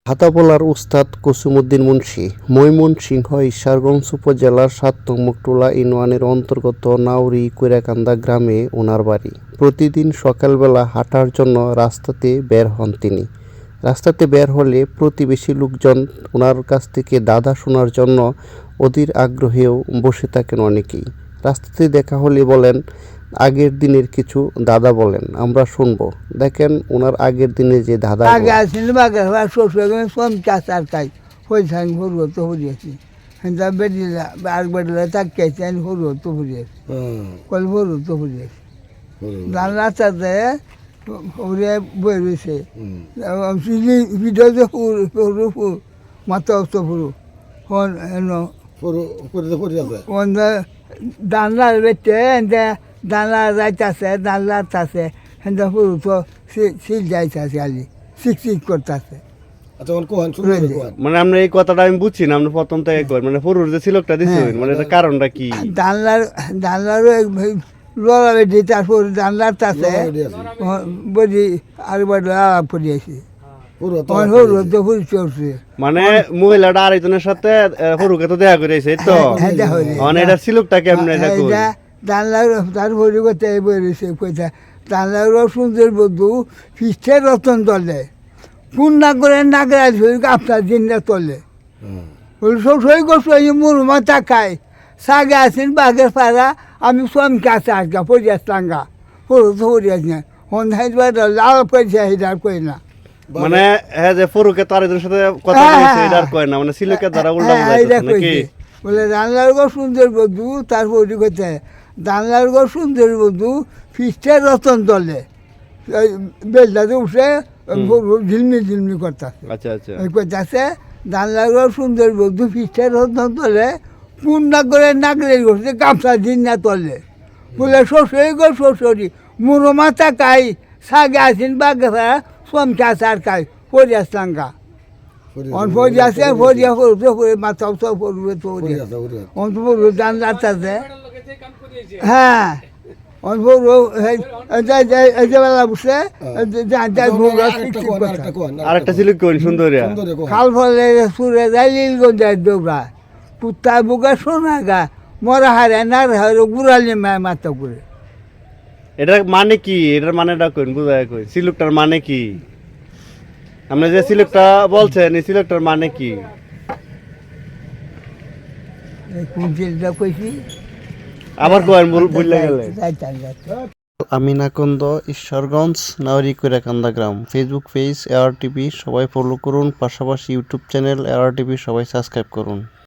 হাতাপোলার উস্তাদ কসিমউদ্দিন মুন্সী ময়মনসিংহ ঈশ্বরগঞ্জ উপজেলার ৭ নং মকটুলা ইউনিয়নের অন্তর্গত নাউরী কইরাকান্দা গ্রামে ওনার বাড়ি। প্রতিদিন সকালবেলা হাঁটার জন্য রাস্তাতে বের হন তিনি। রাস্তাতে বের হলে প্রতিবেশী লোকজন ওনার কাছ থেকে দাদা শোনার জন্য অধীর আগ্রহেও বসে থাকেন অনেকেই। রাস্তাতে দেখা হলে বলেন আগের দিনের কিছু দাদা বলেন, আমরা শুনবো। দেখেন ওনার আগের দিনে যে দাদা আগে আসছিল বাগের শ্বশুর সোম চাষার কাজ হয়েছে আমি হরু তো হরিয়েছি হ্যাঁ বেডিলা আর বেডিলা তাকিয়েছি আমি হরু তো হরিয়েছি কল হরু তো হরিয়েছি রাস্তাতে হরিয়ে বই রয়েছে ভিডিও যে হরু মাথা অস্ত হরু দানলার বেটে দানলা যাইতেছে দানলার আছে হ্যাঁ হরু তো সিল যাইতেছে আলি শিক করতেছে। মানে আমরা এই কথাটা আমি বুঝছি না, আপনি প্রথম থেকে কই মানে ফরুর যে সিলকটা দিছেন মানে এটা কারণটা কি? দানলারও লড়াবে দিয়ে তারপর দানলার আছে বলি আর বড় আলাপ করিয়েছি মানে মহিলাটা আরেকজনের সাথে হরুকে তো দেখা করেছে তো মানে এটা সিলকটা কেমন এটা কই দানলার তার হরি করতে বলেছে কইতা দানলারও সুন্দর বধু ফিস্টের রতন তলে কোন না করে নাগরা আপনার দিনটা তলে সব সই করছো মুরমা তাকায় সাগে আসেন বাঘের পাড়া আমি সোম কাছে আসগা পরিয়াস টাঙ্গা হরু তো পরিয়াস না সন্ধ্যায় লাল পয়সা হিটার কই না মানে হ্যাঁ যে ফরুকে তার এদের সাথে কথা বলছে এটা আর কয় না মানে সিলকের দ্বারা উল্টা বুঝাইছে নাকি বলে দানলার গো সুন্দর বধু তার হরি করতে দানলার গো সুন্দর বধু ফিস্টের রতন তলে বেলটাতে উঠে ঝিলমি করতেছে। আচ্ছা আচ্ছা করতেছে দানলার গো সুন্দর বধু ফিস্টের রতন তলে কোন না করে নাগরে করছে গামছা দিন না তলে বলে শ্বশুরি গো শ্বশুরি মুরো মাথা কাই সাগে আসেন বাগেরা সোম চাষার কাই পরিয়াস টাঙ্গা ফরিয়াছে ফরিয়া করতে করে মাথা সব করবে তো অন্তপুর দান রাস্তাতে হ্যাঁ আরেকটা ছিল কোন সুন্দরিয়া খাল ফলে সুরে যায় লীলগঞ্জের ডোবরা পুত্তা বুকা সোনা গা মরা হারে না হারে গুড়ালি মাথা করে। এটা মানে কি? এটার মানেটা কোন বুঝায় কই সিলকটার মানে কি? আপনি যে সিলকটা বলছেন এই সিলকটার মানে কি? কোন সিলটা কইছি আবার কোন ভুলে গেলে আমিনাকুন্দ ঈশ্বরগঞ্জ নাউরী কইরাকান্দা গ্রাম। ফেসবুক পেজ AR টিভি সবাই ফলো করুন, পাশাপাশি ইউটিউব চ্যানেল AR টিভি সবাই সাবস্ক্রাইব করুন।